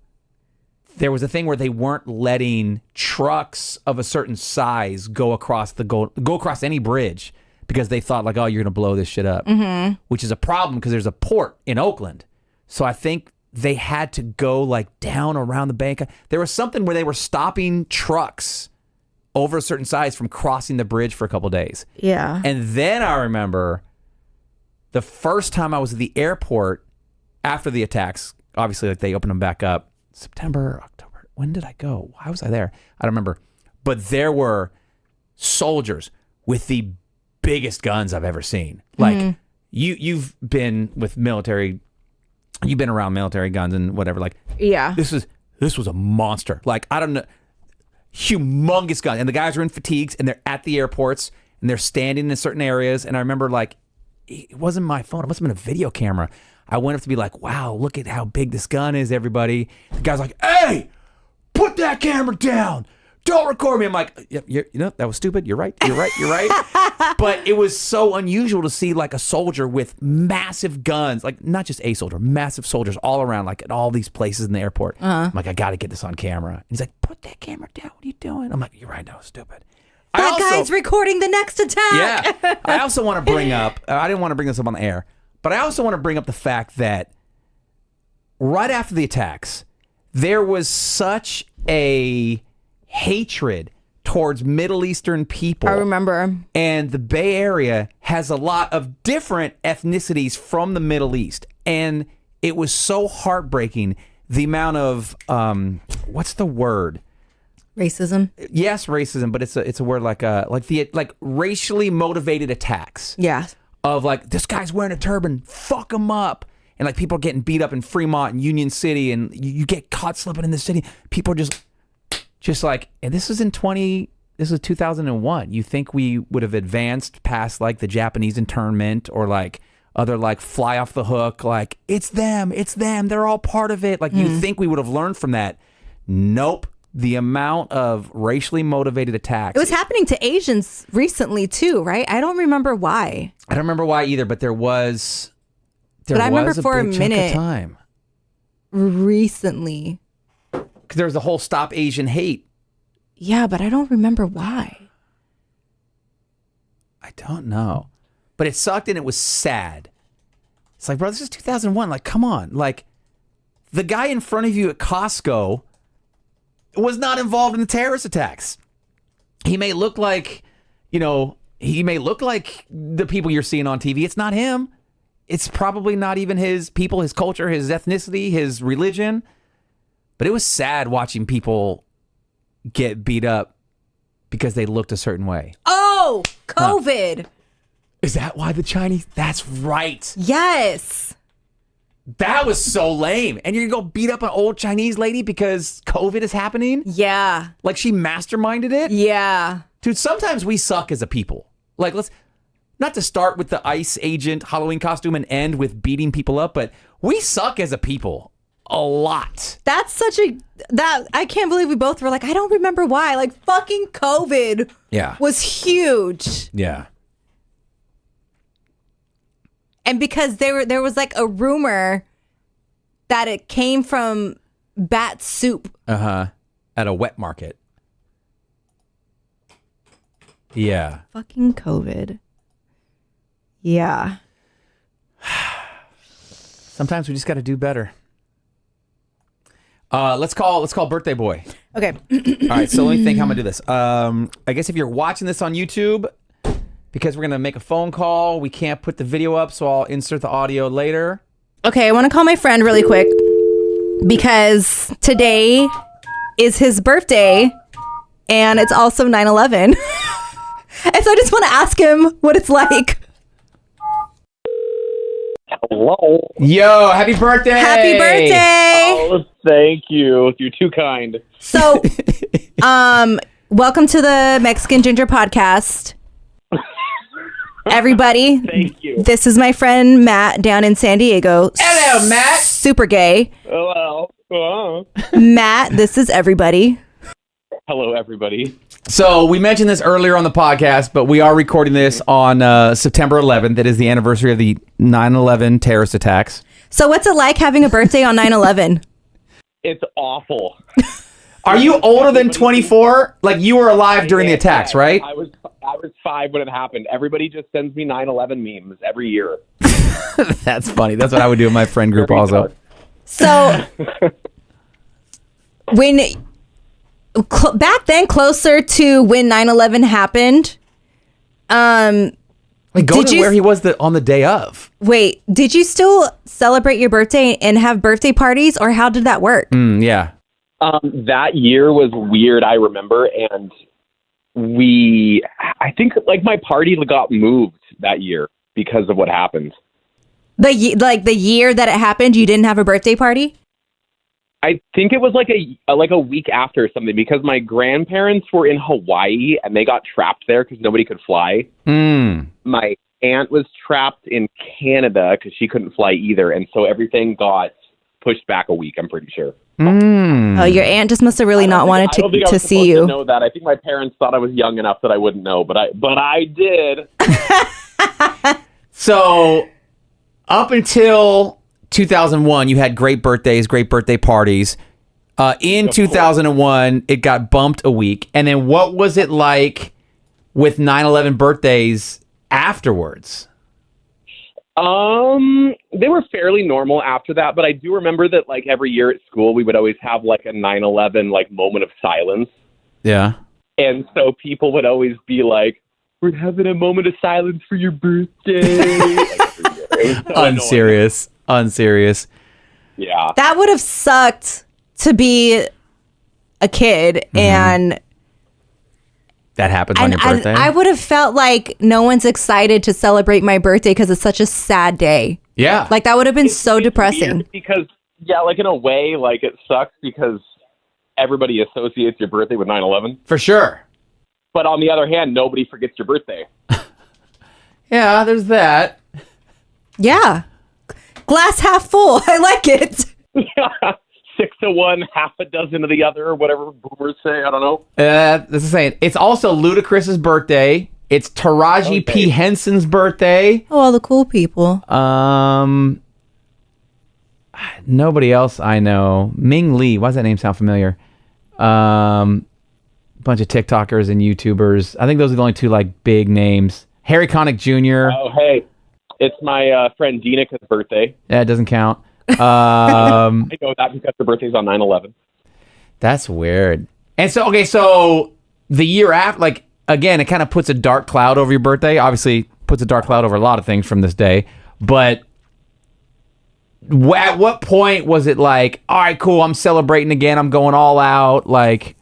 Speaker 2: There was a thing where they weren't letting trucks of a certain size go across any bridge because they thought like, oh, you're going to blow this shit up, which is a problem because there's a port in Oakland. So I think they had to go like down around the bank. There was something where they were stopping trucks over a certain size from crossing the bridge for a couple days.
Speaker 3: Yeah.
Speaker 2: And then I remember the first time I was at the airport after the attacks, obviously like they opened them back up. September, October. When did I go? Why was I there? I don't remember. But there were soldiers with the biggest guns I've ever seen. Like you've been with military, you've been around military guns and whatever. Like this was a monster. Like I don't know, humongous gun. And the guys are in fatigues and they're at the airports and they're standing in certain areas. And I remember like it wasn't my phone. It must have been a video camera. I went up to be like, wow, look at how big this gun is, everybody. The guy's like, hey, put that camera down. Don't record me. I'm like, you know, that was stupid. You're right. But it was so unusual to see like a soldier with massive guns, like not just a soldier, massive soldiers all around, like at all these places in the airport. I'm like, I got to get this on camera. And he's like, put that camera down. What are you doing? I'm like, you're right. That was stupid.
Speaker 3: That guy's recording the next attack.
Speaker 2: Yeah. I also want to bring up, I didn't want to bring this up on the air, but I also want to bring up the fact that right after the attacks, there was such a hatred towards Middle Eastern people.
Speaker 3: I remember.
Speaker 2: And the Bay Area has a lot of different ethnicities from the Middle East. And it was so heartbreaking, the amount of, what's the word?
Speaker 3: Racism.
Speaker 2: Yes, racism, but it's a word like racially motivated attacks.
Speaker 3: Yeah.
Speaker 2: Of like, this guy's wearing a turban, fuck him up. And like people are getting beat up in Fremont and Union City, and you get caught slipping in the city. People are just like, and this is 2001. You think we would have advanced past like the Japanese internment or like other like fly off the hook, like it's them, they're all part of it. Like you think we would have learned from that. Nope. The amount of racially motivated attacks.
Speaker 3: It was happening to Asians recently too, right? I don't remember why.
Speaker 2: I don't remember why either, but there was
Speaker 3: I remember for a minute
Speaker 2: time
Speaker 3: recently.
Speaker 2: Because there was the whole Stop Asian Hate.
Speaker 3: Yeah, but I don't remember why.
Speaker 2: I don't know. But it sucked and it was sad. It's like, bro, this is 2001. Like, come on. Like, the guy in front of you at Costco was not involved in the terrorist attacks. He may look like, the people you're seeing on TV. It's not him. It's probably not even his people, his culture, his ethnicity, his religion. But it was sad watching people get beat up because they looked a certain way.
Speaker 3: Oh, COVID.
Speaker 2: Is that why the Chinese? That's right.
Speaker 3: Yes.
Speaker 2: That was so lame. And you're going to go beat up an old Chinese lady because COVID is happening?
Speaker 3: Yeah.
Speaker 2: Like she masterminded it?
Speaker 3: Yeah.
Speaker 2: Dude, sometimes we suck as a people. Like, let's not to start with the ICE agent Halloween costume and end with beating people up, but we suck as a people a lot.
Speaker 3: That's I can't believe we both were like, I don't remember why. Like fucking COVID was huge.
Speaker 2: Yeah.
Speaker 3: And because there was like a rumor that it came from bat soup.
Speaker 2: At a wet market. Yeah.
Speaker 3: Fucking COVID. Yeah.
Speaker 2: Sometimes we just got to do better. Let's call birthday boy.
Speaker 3: Okay.
Speaker 2: All right, so let me think how I'm gonna do this. I guess if you're watching this on YouTube, because we're gonna make a phone call, we can't put the video up, so I'll insert the audio later.
Speaker 3: Okay, I want to call my friend really quick because today is his birthday and it's also 9/11. And so I just want to ask him what it's like.
Speaker 8: Hello.
Speaker 2: Yo, happy birthday!
Speaker 3: Happy birthday!
Speaker 8: Oh, thank you. You're too kind.
Speaker 3: So, welcome to the Mexican Ginger podcast. Everybody,
Speaker 8: Thank you.
Speaker 3: this is my friend Matt down in San Diego.
Speaker 2: Hello, Matt.
Speaker 3: Super gay.
Speaker 8: Hello.
Speaker 3: Matt, this is everybody.
Speaker 8: Hello, everybody.
Speaker 2: So we mentioned this earlier on the podcast, but we are recording this on September 11th. That is the anniversary of the 9/11 terrorist attacks.
Speaker 3: So what's it like having a birthday on 9/11?
Speaker 8: It's awful.
Speaker 2: Are you older than 24? Like you were alive during the attacks, right?
Speaker 8: I was 5 when it happened. Everybody just sends me 9/11 memes every year.
Speaker 2: That's funny. That's what I would do in my friend group also.
Speaker 3: So when back then, closer to when 9/11 happened,
Speaker 2: Like go
Speaker 3: Did
Speaker 2: to
Speaker 3: you-
Speaker 2: where he was on the day of.
Speaker 3: wait, did you still celebrate your birthday and have birthday parties, or how did that work?
Speaker 2: Yeah.
Speaker 8: That year was weird, I remember, and I think like my party got moved that year because of what happened.
Speaker 3: The year that it happened, you didn't have a birthday party?
Speaker 8: I think it was like a week after or something because my grandparents were in Hawaii and they got trapped there because nobody could fly. My aunt was trapped in Canada because she couldn't fly either, and so everything got pushed back a week. I'm pretty sure.
Speaker 3: Oh, your aunt just must have really not wanted
Speaker 8: I don't think I
Speaker 3: to
Speaker 8: was
Speaker 3: see
Speaker 8: supposed
Speaker 3: you.
Speaker 8: to know that. I think my parents thought I was young enough that I wouldn't know, but I did.
Speaker 2: So up until 2001, you had great birthdays, great birthday parties. In 2001, it got bumped a week. And then what was it like with 9/11 birthdays afterwards?
Speaker 8: They were fairly normal after that, but I do remember that like every year at school, we would always have like a 9/11 like moment of silence.
Speaker 2: Yeah.
Speaker 8: And so people would always be like, we're having a moment of silence for your birthday. Like,
Speaker 2: Unserious. Unserious.
Speaker 8: Yeah.
Speaker 3: That would have sucked to be a kid and
Speaker 2: That happens on your birthday?
Speaker 3: I would have felt like no one's excited to celebrate my birthday because it's such a sad day.
Speaker 2: Yeah.
Speaker 3: Like that would have been so depressing.
Speaker 8: Weird because, yeah, like in a way, like it sucks because everybody associates your birthday with 9/11.
Speaker 2: For sure.
Speaker 8: But on the other hand, nobody forgets your birthday.
Speaker 2: Yeah, there's that.
Speaker 3: Yeah. Glass half full. I like it.
Speaker 8: 6 to 1, half a dozen to the other, whatever boomers say. I don't know.
Speaker 2: That's the same. It's also Ludacris's birthday. It's Taraji P. Henson's birthday.
Speaker 3: Oh, all the cool people.
Speaker 2: Nobody else I know. Ming Lee. Why does that name sound familiar? Bunch of TikTokers and YouTubers. I think those are the only two like big names. Harry Connick Jr.
Speaker 8: Oh, hey. It's my friend Dina's birthday.
Speaker 2: Yeah, it doesn't count.
Speaker 8: I know that because her birthday's on 9/11.
Speaker 2: That's weird. And so, okay, so the year after, like, again, it kind of puts a dark cloud over your birthday. Obviously, puts a dark cloud over a lot of things from this day. But at what point was it like, all right, cool, I'm celebrating again, I'm going all out? Like,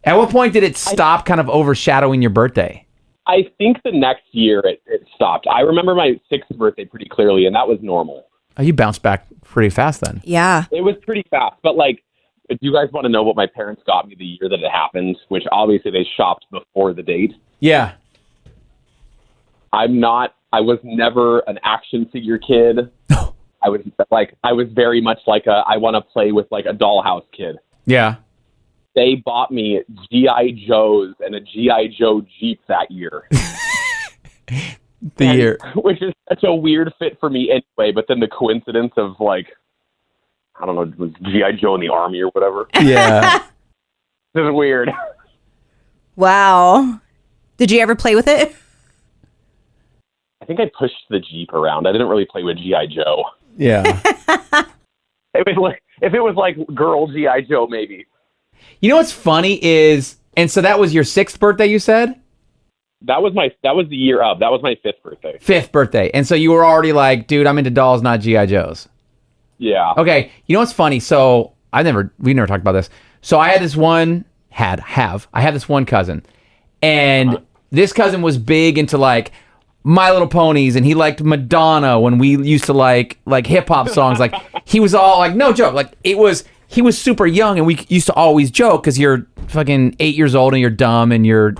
Speaker 2: at what point did it stop kind of overshadowing your birthday?
Speaker 8: I think the next year it stopped. I remember my 6th birthday pretty clearly, and that was normal.
Speaker 2: Oh, you bounced back pretty fast then.
Speaker 3: Yeah.
Speaker 8: It was pretty fast, but like, if you guys want to know what my parents got me the year that it happened, which obviously they shopped before the date.
Speaker 2: Yeah.
Speaker 8: I was never an action figure kid. I was very much like I want to play with like a dollhouse kid.
Speaker 2: Yeah.
Speaker 8: They bought me G.I. Joes and a G.I. Joe Jeep that year.
Speaker 2: Year.
Speaker 8: Which is such a weird fit for me anyway, but then the coincidence of like, I don't know, it was G.I. Joe in the army or whatever.
Speaker 2: Yeah.
Speaker 8: This is weird.
Speaker 3: Wow. Did you ever play with it?
Speaker 8: I think I pushed the Jeep around. I didn't really play with G.I. Joe.
Speaker 2: Yeah.
Speaker 8: It was like, if it was like girl G.I. Joe, maybe.
Speaker 2: You know what's funny is, and so that was your 6th birthday, you said?
Speaker 8: That was the year of. That was my 5th birthday.
Speaker 2: 5th birthday. And so you were already like, dude, I'm into dolls, not G.I. Joes.
Speaker 8: Yeah.
Speaker 2: Okay. You know what's funny? So we never talked about this. So I had this one, I have this one cousin, and this cousin was big into like My Little Ponies, and he liked Madonna when we used to like hip hop songs. Like he was all like, no joke. Like he was super young, and we used to always joke because you're fucking 8 years old and you're dumb and you're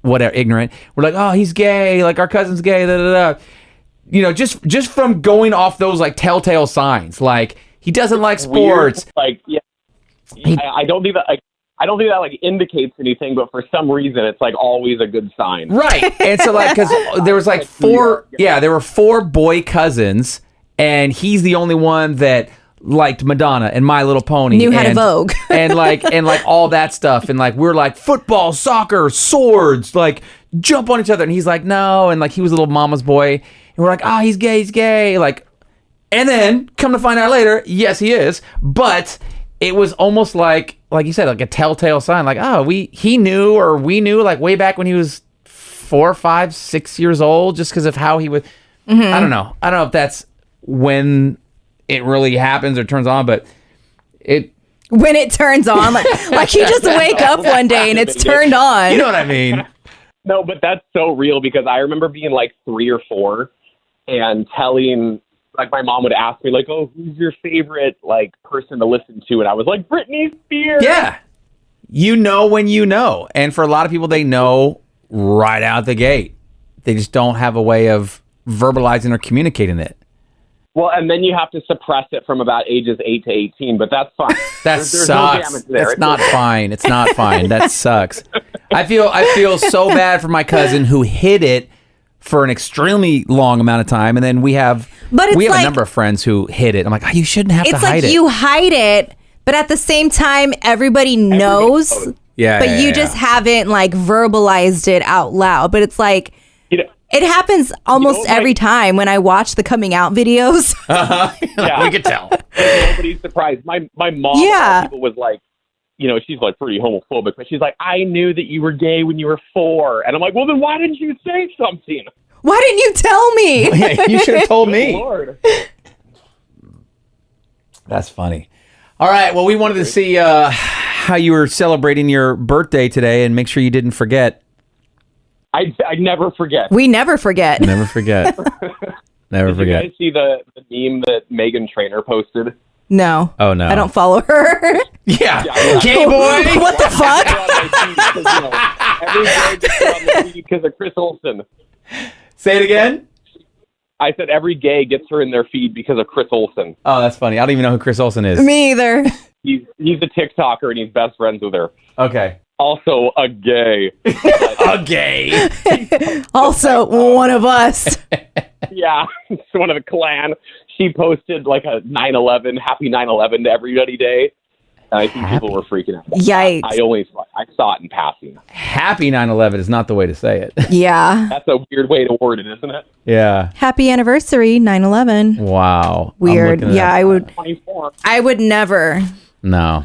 Speaker 2: whatever, ignorant. We're like, oh, he's gay. Like our cousin's gay. Da, da, da. You know, just from going off those like telltale signs, like he doesn't like sports.
Speaker 8: Weird. Like, yeah, I don't think that. I don't think that like indicates anything, but for some reason, it's like always a good sign.
Speaker 2: Right. And so like, because there was like there were 4 boy cousins, and he's the only one that liked Madonna and My Little Pony.
Speaker 3: Knew how to Vogue.
Speaker 2: and like all that stuff. And like, we're like football, soccer, swords, like jump on each other. And he's like, no. And like, he was a little mama's boy. And we're like, oh, he's gay. Like, and then come to find out later, yes, he is. But it was almost like you said, like a telltale sign. Like, oh, we knew like way back when he was 4, 5, 6 years old, just because of how he would. Mm-hmm. I don't know if that's when it really happens or turns on, but
Speaker 3: when it turns on, like you just wake up one day and it's turned on.
Speaker 2: You know what I mean?
Speaker 8: No, but that's so real, because I remember being like 3 or 4 and telling, like, my mom would ask me, like, oh, who's your favorite, like, person to listen to? And I was like, Britney Spears.
Speaker 2: Yeah. You know when you know. And for a lot of people, they know right out the gate. They just don't have a way of verbalizing or communicating it.
Speaker 8: Well, and then you have to suppress it from about ages 8 to 18, but that's fine.
Speaker 2: That
Speaker 8: there's
Speaker 2: sucks.
Speaker 8: No damage there.
Speaker 2: It's not fine. It's not fine. That sucks. I feel so bad for my cousin who hid it for an extremely long amount of time, and then we have a number of friends who hid it. I'm like, oh, you shouldn't have to hide it.
Speaker 3: It's like you hide it, but at the same time, everybody knows.
Speaker 2: Yeah,
Speaker 3: but you just haven't like verbalized it out loud. But it's like, it happens almost every time when I watch the coming out videos.
Speaker 2: Yeah, we could tell.
Speaker 8: Nobody's surprised. My mom, people was like, you know, she's like pretty homophobic, but she's like, I knew that you were gay when you were 4. And I'm like, well, then why didn't you say something?
Speaker 3: Why didn't you tell me?
Speaker 2: Yeah, you should have told me.
Speaker 8: Lord.
Speaker 2: That's funny. All right. Well, we wanted to see how you were celebrating your birthday today, and make sure you didn't forget.
Speaker 8: I never forget.
Speaker 3: We never forget.
Speaker 2: Never forget. Never forget.
Speaker 8: Did you guys see the meme that Meghan Trainor posted?
Speaker 3: No.
Speaker 2: Oh, no.
Speaker 3: I don't follow her.
Speaker 2: Yeah. Gay boy.
Speaker 3: What the fuck?
Speaker 8: Every gay gets her on the feed because of Chris Olsen.
Speaker 2: Say it again.
Speaker 8: I said every gay gets her in their feed because of Chris Olsen.
Speaker 2: Oh, that's funny. I don't even know who Chris Olsen is.
Speaker 3: Me either.
Speaker 8: He's a TikToker and he's best friends with her.
Speaker 2: Okay.
Speaker 8: Also a gay.
Speaker 2: A gay.
Speaker 3: Also one of us.
Speaker 8: Yeah, it's one of the clan. She posted like a 9/11, happy 9/11 to everybody day. And I think people were freaking out.
Speaker 3: Yikes.
Speaker 8: I saw it in passing.
Speaker 2: Happy 9/11 is not the way to say it.
Speaker 3: Yeah.
Speaker 8: That's a weird way to word it, isn't it?
Speaker 2: Yeah.
Speaker 3: Happy anniversary, 9/11.
Speaker 2: Wow.
Speaker 3: Weird. Yeah, I would.
Speaker 8: 24.
Speaker 3: I would never.
Speaker 2: No.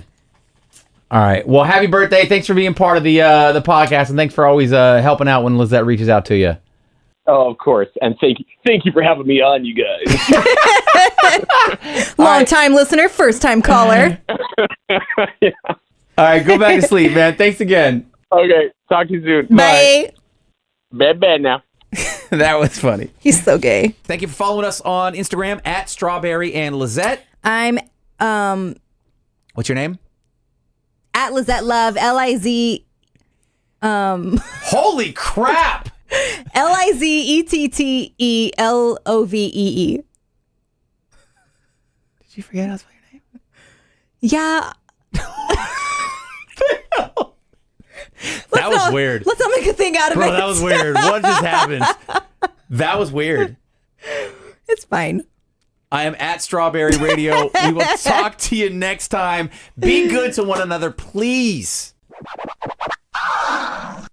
Speaker 2: All right. Well, happy birthday. Thanks for being part of the podcast, and thanks for always helping out when Lizette reaches out to you.
Speaker 8: Oh, of course. And thank you for having me on, you guys.
Speaker 3: Long time listener, first time caller.
Speaker 8: Yeah.
Speaker 2: All right, go back to sleep, man. Thanks again.
Speaker 8: Okay. Talk to you soon.
Speaker 3: Bye.
Speaker 8: Bed now.
Speaker 2: That was funny.
Speaker 3: He's so gay.
Speaker 2: Thank you for following us on Instagram at Strawberry and Lizette.
Speaker 3: I'm
Speaker 2: What's your name?
Speaker 3: at Lizette Love, Liz.
Speaker 2: Holy crap!
Speaker 3: LIZETTELOVEE.
Speaker 2: Did you forget how to spell your name?
Speaker 3: Yeah.
Speaker 2: That was weird.
Speaker 3: Let's not make a thing out of it.
Speaker 2: Bro, that was weird. What just happened? That was weird.
Speaker 3: It's fine.
Speaker 2: I am at Strawberry Radio. We will talk to you next time. Be good to one another, please.